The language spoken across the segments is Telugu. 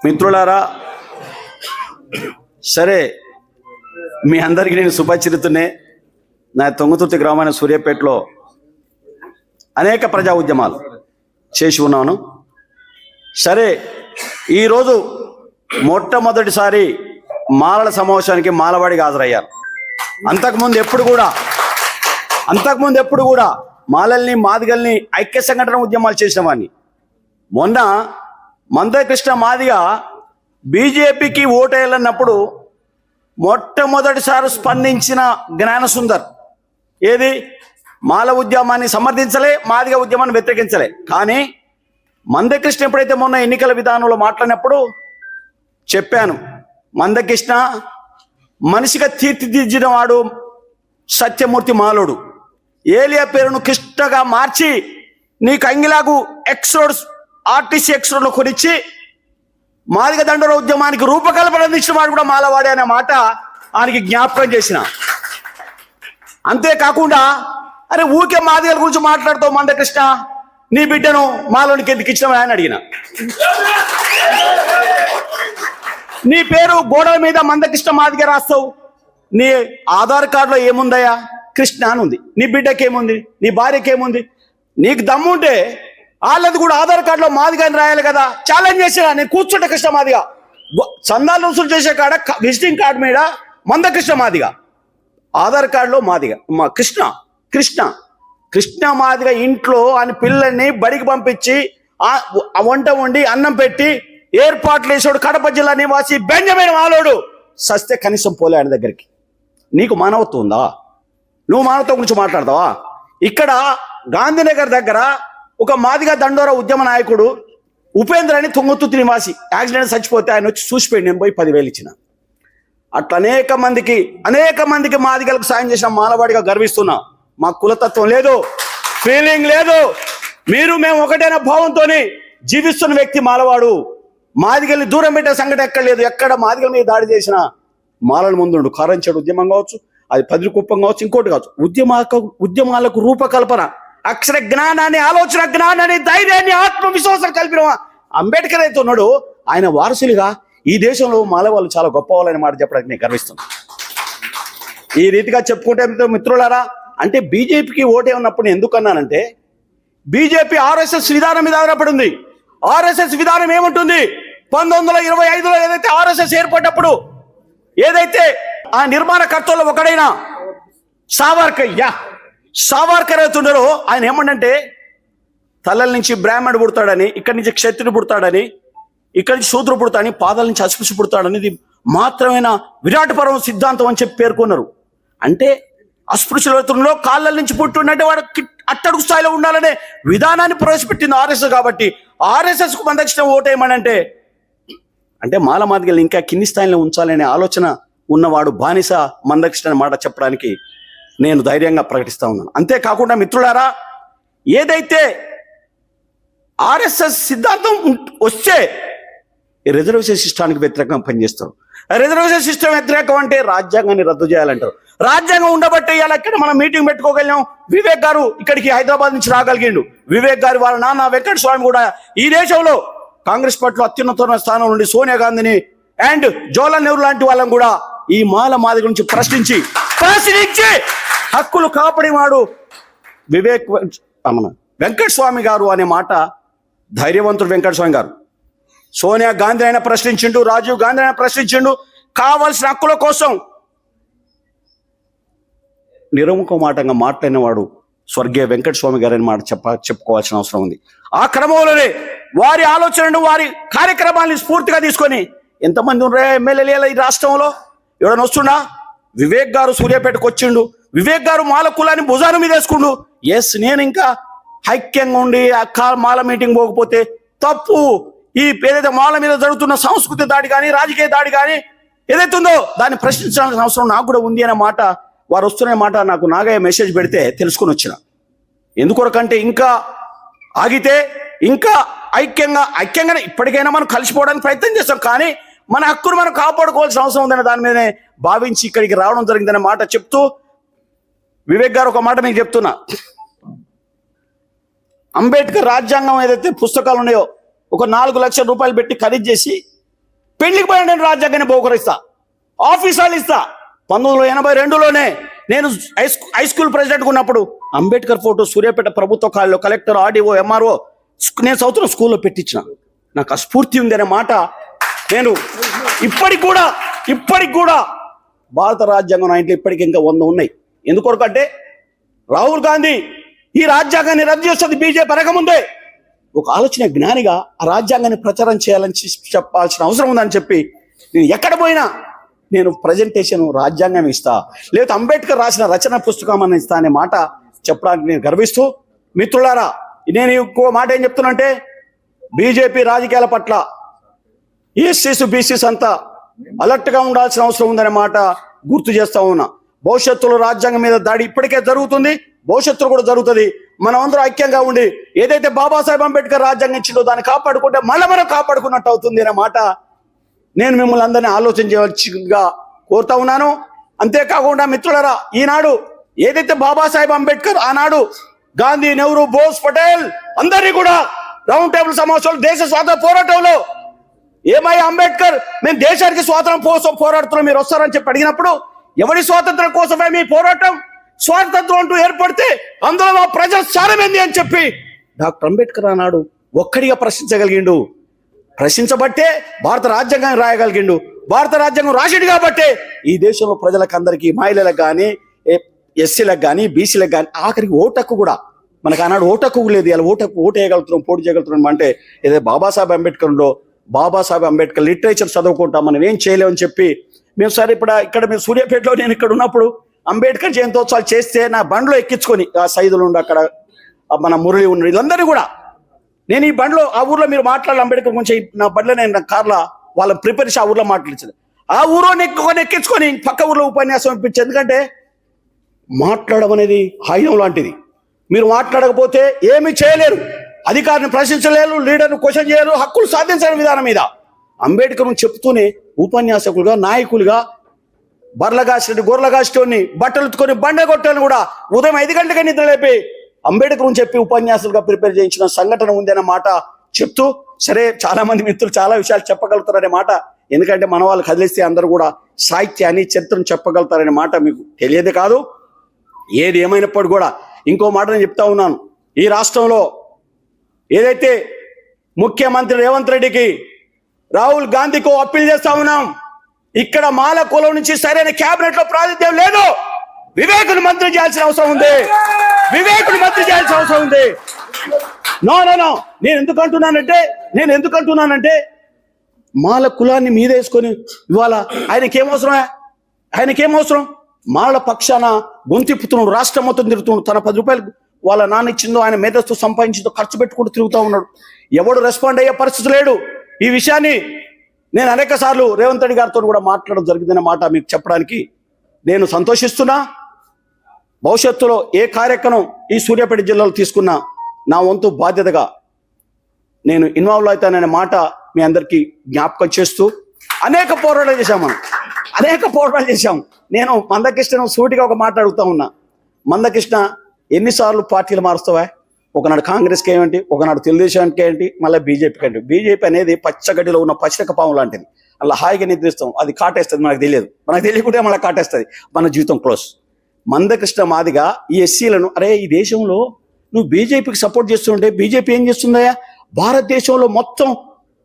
మిత్రులారా, సరే మీ అందరికీ నేను సుపరిచితున్నే. నా తుంగతుర్తి గ్రామాన్ని సూర్యాపేటలో అనేక ప్రజా ఉద్యమాలు చేసి ఉన్నాను. సరే, ఈరోజు మొట్టమొదటిసారి మాలల సమావేశానికి మాలవాడిగా హాజరయ్యారు. అంతకుముందు ఎప్పుడు కూడా మాలల్ని మాదిగల్ని ఐక్య సంఘటన ఉద్యమాలు చేసిన వాడిని. మొన్న మందకృష్ణ మాదిగ బీజేపీకి ఓటేయాలన్నప్పుడు మొట్టమొదటిసారి స్పందించిన జ్ఞానసుందర్ ఏది మాల ఉద్యమాన్ని సమర్థించలే, మాదిగ ఉద్యమాన్ని వ్యతిరేకించలే. కానీ మందకృష్ణ ఎప్పుడైతే మొన్న ఎన్నికల విధానంలో మాట్లాడినప్పుడు చెప్పాను, మందకృష్ణ మనిషిగా తీర్చిదిద్దిన వాడు సత్యమూర్తి మాలోడు. ఏలియా పేరును కృష్ణగా మార్చి నీకు అంగిలాగు ఎక్స్రోడ్స్ ఆర్టీసీ ఎక్స్రోడ్లో కొనిచ్చి మాదిగ దండోర ఉద్యమానికి రూపకల్పన అందించిన వాడు కూడా మాలవాడే అనే మాట ఆయనకి జ్ఞాపకం చేసిన. అంతేకాకుండా అరే ఊకే మాదిగల గురించి మాట్లాడుతావు మందకృష్ణ, నీ బిడ్డను మాలోనికి ఎందుకు ఇచ్చినావు అని అడిగిన. నీ పేరు గోడల మీద మందకృష్ణ మాదిగ రాస్తావు, నీ ఆధార్ కార్డులో ఏముందయ్యా? కృష్ణ అని ఉంది. నీ బిడ్డకి ఏముంది? నీ భార్యకి ఏముంది? నీకు దమ్ముంటే వాళ్ళది కూడా ఆధార్ కార్డులో మాదిగ అని రాయాలి కదా. ఛాలెంజ్ చేసినా నేను కూర్చుంటే కృష్ణ మాదిగ, చందాలు వసూలు చేసే కాడ విజిటింగ్ కార్డు మీద మందకృష్ణ మాదిగ, ఆధార్ కార్డులో మాదిగ కృష్ణ మాదిగ ఇంట్లో ఆయన పిల్లల్ని బడికి పంపించి వంట వండి అన్నం పెట్టి ఏర్పాట్లు వేసాడు. కడప జిల్లా నివాసి బెంజమిన్ మాలోడు సస్తే కనీసం పోలే ఆయన దగ్గరికి. నీకు మానవత్వం ఉందా? నువ్వు మానవత్వం గురించి మాట్లాడతావా? ఇక్కడ గాంధీనగర్ దగ్గర ఒక మాదిగ దండోర ఉద్యమ నాయకుడు ఉపేంద్ర అని తుంగతుర్తి నివాసి యాక్సిడెంట్ చచ్చిపోతే ఆయన వచ్చి చూసిపోయి నేను పోయి 10,000 ఇచ్చిన. అట్లా అనేక మందికి మాదిగలకు సాయం చేసిన మాలవాడిగా గర్విస్తున్నా. మా కులతత్వం లేదు, ఫీలింగ్ లేదు, మేము ఒకటైన భావంతో జీవిస్తున్న వ్యక్తి మాలవాడు. మాదిగల్ని దూరం పెట్టే సంఘటన ఎక్కడ లేదు. ఎక్కడ మాదిగల మీద దాడి చేసిన మాలల ముందుండు. కారంచేడు ఉద్యమం కావచ్చు, అది పదిరికుప్పం కావచ్చు, ఇంకోటి కావచ్చు. ఉద్యమాలకు రూపకల్పన, అక్షర జ్ఞానాన్ని, ఆలోచన జ్ఞానాన్ని, ధైర్యాన్ని, ఆత్మవిశ్వాసం కలిపిన అంబేద్కర్ అయితే ఉన్నాడు. ఆయన వారసులుగా ఈ దేశంలో మాలవాళ్ళు చాలా గొప్పవాళ్ళని మాట చెప్పడానికి నేను గర్విస్తున్నాను. ఈ రీతిగా చెప్పుకుంటే మిత్రులారా, అంటే బీజేపీకి ఓటే ఉన్నప్పుడు నేను ఎందుకు అన్నానంటే, బీజేపీ ఆర్ఎస్ఎస్ విధానం మీద ఆధారపడి ఉంది. ఆర్ఎస్ఎస్ విధానం ఏముంటుంది? 1925లో ఏదైతే ఆర్ఎస్ఎస్ ఏర్పడినప్పుడు ఏదైతే ఆ నిర్మాణకర్తల్లో ఒకడైన సావర్కర్ అవుతున్నారో ఆయన ఏమంటే తలల నుంచి బ్రాహ్మణుడు పుడతాడని, ఇక్కడి నుంచి క్షత్రుడు పుడతాడని, ఇక్కడి నుంచి శూద్రుడు పుడతాడని, పాదాల నుంచి అస్పృశ్య పుడతాడనేది మాత్రమైన విరాట్ పర్వం సిద్ధాంతం అని చెప్పి పేర్కొన్నారు. అంటే అస్పృశ్యలో కాళ్ళ నుంచి పుట్టినట్టే వాడు అట్టడుగు స్థాయిలో ఉండాలనే విధానాన్ని ప్రవేశపెట్టింది ఆర్ఎస్ఎస్. కాబట్టి ఆర్ఎస్ఎస్కు మందకృష్ణ ఓటేయమనంటే అంటే మాల మాదిగల్ని ఇంకా కింది స్థాయిలో ఉంచాలనే ఆలోచన ఉన్నవాడు బానిస మందకృష్ణ మాట చెప్పడానికి నేను ధైర్యంగా ప్రకటిస్తా ఉన్నాను. అంతేకాకుండా మిత్రులారా, ఏదైతే ఆర్ఎస్ఎస్ సిద్ధాంతం వస్తే రిజర్వేషన్ సిస్టానికి వ్యతిరేకంగా పనిచేస్తారు. రిజర్వేషన్ సిస్టమ్ వ్యతిరేకం అంటే రాజ్యాంగాన్ని రద్దు చేయాలంటారు. రాజ్యాంగం ఉండబట్టే ఇలా ఇక్కడ మనం మీటింగ్ పెట్టుకోగలిగాం. వివేక్ గారు ఇక్కడికి హైదరాబాద్ నుంచి రాగలిగిండు. వివేక్ గారు వాళ్ళ నాన్న వెంకట స్వామి కూడా ఈ దేశంలో కాంగ్రెస్ పార్టీలో అత్యున్నత స్థానం నుండి సోనియా గాంధీని అండ్ జవహర్లాల్ నెహ్రూ లాంటి వాళ్ళని కూడా ఈ మాల మాది గురించి ప్రశ్నించి హక్కులు కాపాడేవాడు వెంకట స్వామి గారు అనే మాట ధైర్యవంతుడు వెంకట స్వామి గారు. సోనియా గాంధీ అయినా ప్రశ్నించిండు, రాజీవ్ గాంధీ అయినా ప్రశ్నించిండు. కావాల్సిన హక్కుల కోసం నిరముఖమాటంగా మాట్లాడిన వాడు స్వర్గీయ వెంకట స్వామి గారు అని మాట చెప్పుకోవాల్సిన అవసరం ఉంది. ఆ క్రమంలోనే వారి ఆలోచనను, వారి కార్యక్రమాన్ని స్ఫూర్తిగా తీసుకొని ఎంతమంది ఉన్నారే ఎమ్మెల్యేలు ఈ రాష్ట్రంలో? ఎవడన్నా వస్తుండా? వివేక్ గారు సూర్యాపేటకు వచ్చిండు. వివేక్ గారు మాల కులాన్ని భుజాన మీద వేసుకుండు. ఎస్, నేను ఇంకా ఐక్యంగా ఉండి మాల మీటింగ్ పోకపోతే తప్పు. ఈ ఏదైతే మాల మీద జరుగుతున్న సంస్కృతి దాడి కానీ, రాజకీయ దాడి కానీ ఏదైతే ఉందో దాన్ని ప్రశ్నించాల్సిన అవసరం నాకు కూడా ఉంది అనే మాట, వారు వస్తున్న మాట నాకు నాగయ్య మెసేజ్ పెడితే తెలుసుకొని వచ్చిన. ఎందుకొరకంటే ఇంకా ఆగితే ఇంకా ఐక్యంగా ఇప్పటికైనా మనం కలిసిపోవడానికి ప్రయత్నం చేస్తాం. కానీ మన హక్కును మనం కాపాడుకోవాల్సిన అవసరం ఉందనే దాని మీదనే భావించి ఇక్కడికి రావడం జరిగిందనే మాట చెప్తూ, వివేక్ గారు ఒక మాట మీకు చెప్తున్నా. అంబేద్కర్ రాజ్యాంగం ఏదైతే పుస్తకాలు ఉన్నాయో ఒక 4 లక్షల రూపాయలు పెట్టి ఖరీదు చేసి పెళ్లికి పోయిన నేను రాజ్యాంగాన్ని బహుకరిస్తా, ఆఫీసాలు ఇస్తా. 1982లోనే నేను హై స్కూల్ ప్రెసిడెంట్గా ఉన్నప్పుడు అంబేద్కర్ ఫోటో సూర్యాపేట ప్రభుత్వ కాలేజీలో కలెక్టర్, ఆర్డీఓ, ఎంఆర్ఓ నేను చదువుతున్న స్కూల్లో పెట్టించిన. నాకు ఆ స్ఫూర్తి ఉంది అనే మాట నేను ఇప్పటికి కూడా భారత రాజ్యాంగం నా ఇంట్లో ఇప్పటికి ఇంకా 100 ఉన్నాయి. ఎందుకొరకంటే రాహుల్ గాంధీ ఈ రాజ్యాంగాన్ని రద్దు చేస్తుంది బీజేపీ అనకముందే ఒక ఆలోచన జ్ఞానిగా ఆ రాజ్యాంగాన్ని ప్రచారం చేయాలని చెప్పాల్సిన అవసరం ఉందని చెప్పి నేను ఎక్కడ పోయినా నేను ప్రజెంటేషన్ రాజ్యాంగం ఇస్తా, లేకపోతే అంబేద్కర్ రాసిన రచన పుస్తకం అని ఇస్తా అనే మాట చెప్పడానికి నేను గర్విస్తూ, మిత్రులారా నేను ఇంకో మాట ఏం చెప్తున్నంటే బీజేపీ రాజకీయాల పట్ల ఎస్సీస్ బీసీస్ అంతా అలర్ట్గా ఉండాల్సిన అవసరం ఉందనే మాట గుర్తు చేస్తా ఉన్నా. భవిష్యత్తులో రాజ్యాంగం మీద దాడి ఇప్పటికే జరుగుతుంది, భవిష్యత్తులో కూడా జరుగుతుంది. మనం అందరూ ఐక్యంగా ఉండి ఏదైతే బాబాసాహెబ్ అంబేద్కర్ రాజ్యాంగం ఇచ్చిందో దాన్ని కాపాడుకుంటే మళ్ళీ మనం కాపాడుకున్నట్టు అవుతుంది అనే మాట నేను మిమ్మల్ని అందరినీ ఆలోచన చేయవలసిగా కోరుతా ఉన్నాను. అంతేకాకుండా మిత్రులారా, ఈనాడు ఏదైతే బాబాసాహెబ్ అంబేద్కర్ ఆనాడు గాంధీ, నెహ్రూ, బోస్, పటేల్ అందరినీ కూడా రౌండ్ టేబుల్ సమావేశాలు దేశ స్వాతంత్ర పోరాటంలో ఏమయ్యా అంబేద్కర్ మేము దేశానికి స్వాతంత్రం కోసం పోరాడుతున్నాం, మీరు వస్తారని చెప్పి అడిగినప్పుడు ఎవరి స్వాతంత్రం కోసమే మీ పోరాటం, స్వాతంత్రం అంటూ ఏర్పడితే అందులో మా ప్రజల స్థానమేంది అని చెప్పి డాక్టర్ అంబేద్కర్ అన్నాడు. ఒక్కడిగా ప్రశ్నించగలిగిండు, ప్రశ్నించబట్టే భారత రాజ్యాంగాన్ని రాయగలిగిండు. భారత రాజ్యాంగం రాసిడు కాబట్టే ఈ దేశంలో ప్రజలకు అందరికీ, మహిళలకు కానీ, ఎస్సీలకు కానీ, బీసీలకు కానీ, ఆఖరికి ఓటక్కు కూడా మనకు ఆనాడు ఓటక్కు లేదు. ఇలా ఓటు వేయగలుగుతున్నాం, పోటీ చేయగలుగుతున్నాం అంటే ఏదైతే బాబాసాహెబ్ అంబేద్కర్లో బాబాసాహెబ్ అంబేద్కర్ లిటరేచర్ చదువుకుంటాం, మనం ఏం చేయలేమని చెప్పి మేము సరే ఇక్కడ మేము సూర్యాపేటలో నేను ఇక్కడ ఉన్నప్పుడు అంబేద్కర్ జయంతోత్సవాలు చేస్తే నా బండ్లో ఎక్కించుకొని ఆ సైదులు ఉండి అక్కడ మన మురళి ఉన్న వీళ్ళందరినీ కూడా నేను ఈ బండ్లో ఆ ఊర్లో మీరు మాట్లాడాలి అంబేద్కర్ గురించి నా బండ్లో నేను నా కార్లో వాళ్ళని ప్రిపేర్ చేసి ఆ ఊర్లో మాట్లాడించాను. ఆ ఊరో ఎక్కించుకొని పక్క ఊర్లో ఉపన్యాసం ఇప్పించి, ఎందుకంటే మాట్లాడడం అనేది ఆయుధం లాంటిది. మీరు మాట్లాడకపోతే ఏమీ చేయలేరు, అధికారిని ప్రశ్నించలేరు, లీడర్ను క్వశ్చన్ చేయలేరు, హక్కులు సాధించని విధానం మీద అంబేద్కర్ను చెప్తూనే ఉపన్యాసకులుగా, నాయకులుగా బర్లగాసినట్టు గొర్రెలగాసిని బట్టలు ఉత్తుకొని బండ కొట్టాను కూడా ఉదయం 5 గంటలకే నిద్ర లేపి అంబేద్కర్ చెప్పి ఉపన్యాసాలుగా ప్రిపేర్ చేయించిన సంఘటన ఉంది అన్న మాట చెప్తూ, సరే చాలా మంది మిత్రులు చాలా విషయాలు చెప్పగలుగుతారనే మాట, ఎందుకంటే మన వాళ్ళు కదిలిస్తే అందరూ కూడా సాహిత్యాన్ని, చరిత్రను చెప్పగలుగుతారనే మాట మీకు తెలియదు కాదు. ఏది ఏమైనప్పుడు కూడా ఇంకో మాట నేను చెప్తా ఉన్నాను. ఈ రాష్ట్రంలో ఏదైతే ముఖ్యమంత్రి రేవంత్ రెడ్డికి, రాహుల్ గాంధీకి అప్పీల్ చేస్తా ఉన్నాం, ఇక్కడ మాల కులం నుంచి సరైన క్యాబినెట్ లో ప్రాతినిధ్యం లేదు, వివేకుని మంత్రి చేయాల్సిన అవసరం ఉంది, వివేకుని మంత్రి చేయాల్సిన అవసరం ఉంది. నో నేను ఎందుకు అంటున్నానంటే మాల కులాన్ని మీదేసుకొని ఇవాళ ఆయనకేమవసరం మాల పక్షాన గొంతిప్పుతున్నాడు, రాష్ట్రం మొత్తం తిరుగుతున్నాడు, తన 10 రూపాయలు వాళ్ళ నాన్న ఇచ్చిందో ఆయన మేధస్సు సంపాదించిందో ఖర్చు పెట్టుకుంటూ తిరుగుతూ ఉన్నాడు, ఎవడు రెస్పాండ్ అయ్యే పరిస్థితి లేడు. ఈ విషయాన్ని నేను అనేక సార్లు రేవంత్ రెడ్డి గారితో కూడా మాట్లాడడం జరిగిందనే మాట మీకు చెప్పడానికి నేను సంతోషిస్తున్నా. భవిష్యత్తులో ఏ కార్యక్రమం ఈ సూర్యాపేట జిల్లాలో తీసుకున్నా నా వంతు బాధ్యతగా నేను ఇన్వాల్వ్ అవుతాననే మాట మీ అందరికీ జ్ఞాపకం చేస్తూ, అనేక పోరాటాలు చేశాం. నేను మందకృష్ణ సూటిగా ఒక మాట అడుగుతా ఉన్నా, మందకృష్ణ ఎన్నిసార్లు పార్టీలు మారుస్తావా? ఒకనాడు కాంగ్రెస్కి ఏమిటి, ఒకనాడు తెలుగుదేశానికి ఏంటి, మళ్ళీ బీజేపీకి ఏంటి. బీజేపీ అనేది పచ్చగడ్డిలో ఉన్న పచ్చిక పాము లాంటిది, అలా హాయిగా నిద్రిస్తాం, అది కాటేస్తుంది, మనకు తెలియకుంటే మళ్ళీ కాటేస్తుంది, మన జీవితం క్లోజ్. మందకృష్ణ మాదిగా ఈ ఎస్సీలను, అరే ఈ దేశంలో నువ్వు బీజేపీకి సపోర్ట్ చేస్తుంటే బీజేపీ ఏం చేస్తుందయ్యా, భారతదేశంలో మొత్తం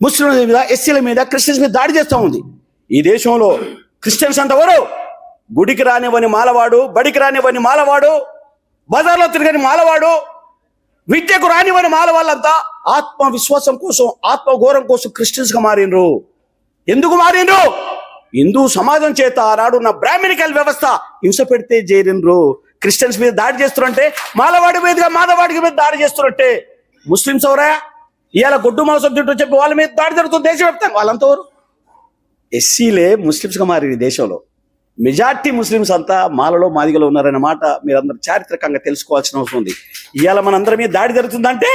ముస్లింల మీద, ఎస్సీల మీద, క్రిస్టియన్స్ మీద దాడి చేస్తూ ఉంది. ఈ దేశంలో క్రిస్టియన్స్ అంతవరు గుడికి రానివ్వని మాలవాడు, బడికి రానివ్వని మాలవాడు, బజార్లో తిరగని మాలవాడు, విద్యకు రానివ్వని మాల వాళ్ళంతా ఆత్మవిశ్వాసం కోసం, ఆత్మగౌరవం కోసం క్రిస్టియన్స్ గా మారినరు. ఎందుకు మారినరు? హిందూ సమాజం చేత ఆనాడు ఉన్న బ్రాహ్మణికల్ వ్యవస్థ హింస పెడితే చేరినరు. క్రిస్టియన్స్ మీద దాడి చేస్తున్నట్టే, మాలవాడి మీదుగా మాధవాడికి మీద దాడి చేస్తున్నట్టే ముస్లింస్ ఎవరా? ఇవాళ గొడ్డు మాంసం తింటూ చెప్పి వాళ్ళ మీద దాడి జరుగుతుంది దేశవ్యాప్తంగా. వాళ్ళంతా ఎవరు? ఎస్సీలే ముస్లింస్గా మారి దేశంలో మెజార్టీ ముస్లిమ్స్ అంతా మాలలో మాదిగలో ఉన్నారనే మాట మీరందరూ చారిత్రకంగా తెలుసుకోవాల్సిన అవసరం ఉంది. ఇవాళ మనందరి మీద దాడి జరుగుతుందంటే,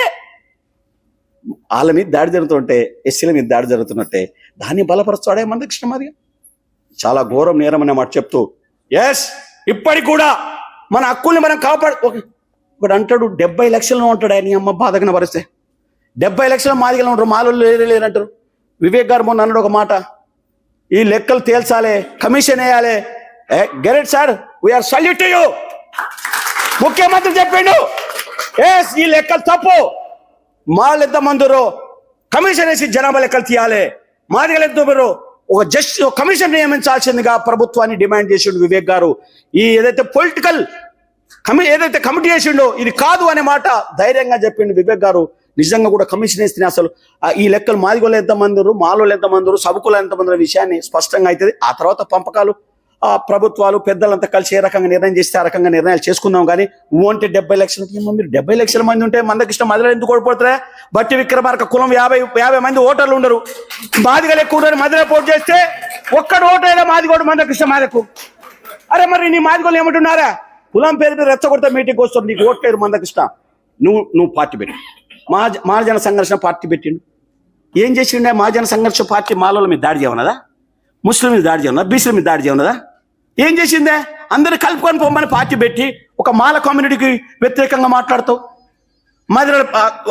వాళ్ళ మీద దాడి జరుగుతుంటే, ఎస్సీల మీద దాడి జరుగుతున్నట్టే, దాన్ని బలపరుస్తాడే మందకృష్ణ మాదిగ. చాలా ఘోరం, నేరం అనే మాట చెప్తూ, ఇప్పటికి కూడా మన హక్కుల్ని మనం ఒకడు అంటాడు 70 లక్షలను ఉంటాడు ఆయన అమ్మ బాధగిన పరిస్తే, 70 లక్షల మాదిగలు ఉంటారు, మాలలో లేరంటారు. వివేక్ గారు మొన్న అన్నాడు ఒక మాట, ఈ లెక్కలు తేల్చాలి, కమిషన్ వేయాలి. Great sir, we are salute to you. ముఖ్యమంత్రి చెప్పిండు, ఈ లెక్కలు తప్పు, మాళ్ళు ఎంతమందిరో కమిషన్ వేసి జనాభా లెక్కలు తీయాలి, మాదిగలు ఎంతమందిరో ఒక జస్ట్ కమిషన్ నియమించాల్సిందిగా ప్రభుత్వాన్ని డిమాండ్ చేసిండు వివేక్ గారు. ఈ ఏదైతే పొలిటికల్ ఏదైతే కమిటీ చేసిండో ఇది కాదు అనే మాట ధైర్యంగా చెప్పిండు వివేక్ గారు. నిజంగా కూడా కమిషన్ వేస్తే అసలు ఈ లెక్కలు మాదిగోళ్ళు ఎంతమందిరు, మాలోళ్ళు ఎంతమందిరు, సబకులు ఎంతమంది విషయాన్ని స్పష్టంగా అవుతుంది. ఆ తర్వాత పంపకాలు ప్రభుత్వాలు పెద్దలంతా కలిసి ఏ రకంగా నిర్ణయం చేస్తే ఆ రకంగా నిర్ణయాలు చేసుకుందాం. కానీ ఓంటే 70 లక్షలు, మీరు 70 లక్షల మంది ఉంటే మందకృష్ణ మదిలో ఎందుకు ఓడిపోతారా? బట్టి విక్రమార్క కులం 50 మంది ఓటర్లు ఉండరు, మాదిగలు ఎక్కువ ఉండరు. మదిలో పోటీ చేస్తే ఒక్కడు ఓటైనా మాదిగోడు మందకృష్ణ మాదకు. అరే మరి నీ మాదిగోళ్ళు ఏమంటున్నారా? కులం పేరు మీద రెచ్చగొడతా మీటింగ్ వస్తుంది, నీకు ఓట్లేదు మందకృష్ణ, నువ్వు పార్టీ పెట్టు. మహాజన సంఘర్షణ పార్టీ పెట్టిండు. ఏం చేసిండే మహాజన సంఘర్షణ పార్టీ? మాలోల మీద దాడి చేయనదా, ముస్లిం మీద దాడి చేయనదా, బీసీల మీద దాడి చేయనదా? ఏం చేసిందే? అందరు కలుపుకొని పోమని పార్టీ పెట్టి ఒక మాల కమ్యూనిటీకి వ్యతిరేకంగా మాట్లాడుతావు. మాదిగలు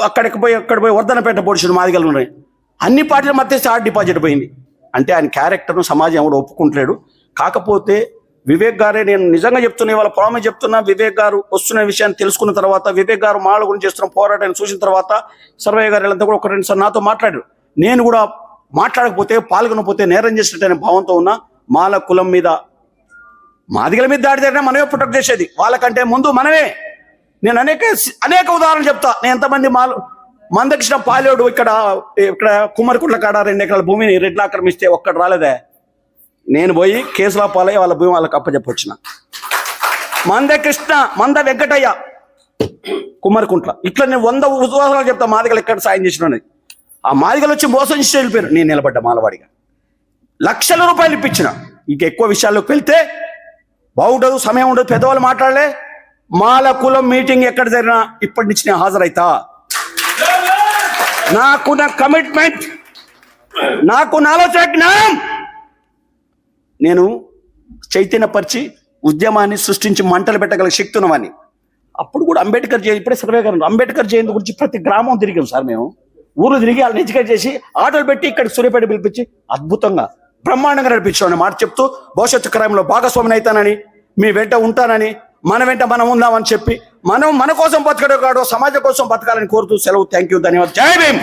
అక్కడ పోయి వర్ధనపేట పొడిచిన మాదిగలు ఉన్నాయి. అన్ని పార్టీల మధ్య స్టార్ డిపాజిట్ పోయింది. అంటే ఆయన క్యారెక్టర్ను సమాజం ఎవడు ఒప్పుకుంటలేడు. కాకపోతే వివేక్ గారే, నేను నిజంగా చెప్తున్నా, ఇవాళ ప్రామిస్ చెప్తున్నా, వివేక్ గారు వస్తున్న విషయాన్ని తెలుసుకున్న తర్వాత, వివేక్ గారు మాల గురించి చేస్తున్న పోరాటాన్ని చూసిన తర్వాత సర్వయ్య గారు వీళ్ళంతా కూడా 1-2 సార్లు నాతో మాట్లాడారు. నేను కూడా మాట్లాడకపోతే పాల్గొనకపోతే నేరం చేసినట్టు భావంతో ఉన్నా. మాల కులం మీద మాదిగల మీద దాడి జరిగినా మనమే ప్రొటెక్ట్ చేసేది, వాళ్ళకంటే ముందు మనమే. నేను అనేక ఉదాహరణలు చెప్తా. నేను ఎంతమంది మందకృష్ణ పాలేడు ఇక్కడ కుమ్మరికుంట్ల కాడ 2 ఎకరాల భూమిని రెడ్లు ఆక్రమిస్తే ఒక్కడు రాలేదే. నేను పోయి కేసుల పాలయ్య వాళ్ళ భూమి వాళ్ళకి అప్పచెప్పొచ్చిన. మంద వెంకటయ్య కుమ్మరికుంట్ల, ఇట్లా నేను 100 ఉదాహరణలు చెప్తా మాదిగలు ఎక్కడ సాయం చేసిన. ఆ మాదిగలు వచ్చి మోసం చేసి వెళ్ళిపోయారు. నేను నిలబడ్డా మాలవాడిగా, లక్షల రూపాయలు ఇప్పించిన. ఇంక ఎక్కువ విషయాల్లోకి వెళ్తే బాగుండదు, సమయం ఉండదు, పెద్దవాళ్ళు మాట్లాడలే. మాల కులం మీటింగ్ ఎక్కడ జరిగినా ఇప్పటి నుంచి నేను హాజరైతా. నాకున్న కమిట్మెంట్, నాకున్న ఆలోచన జ్ఞానం, నేను చైతన్యపరిచి ఉద్యమాన్ని సృష్టించి మంటలు పెట్టగల శక్తి ఉన్నవాన్ని. అప్పుడు కూడా అంబేద్కర్ జయంతి, ఇప్పుడే సర్వే గారు అంబేద్కర్ జయంతి గురించి ప్రతి గ్రామం తిరిగాం సార్. మేము ఊర్లు తిరిగి వాళ్ళని ఎడ్యుకేట్ చేసి ఆటోలు పెట్టి ఇక్కడ సూర్యాపేట పిలిపించి అద్భుతంగా బ్రహ్మాండంగా నడిపించామని మాట చెప్తూ, భవిష్యత్తు క్రమంలో భాగస్వామిని అవుతానని, మీ వెంట ఉంటానని, మన వెంట మనం ఉందామని చెప్పి, మన కోసం బతకడం కాదు, సమాజం కోసం బతకాలని కోరుతూ సెలవు. థ్యాంక్ యూ, ధన్యవాదాలు. జై భీమ్.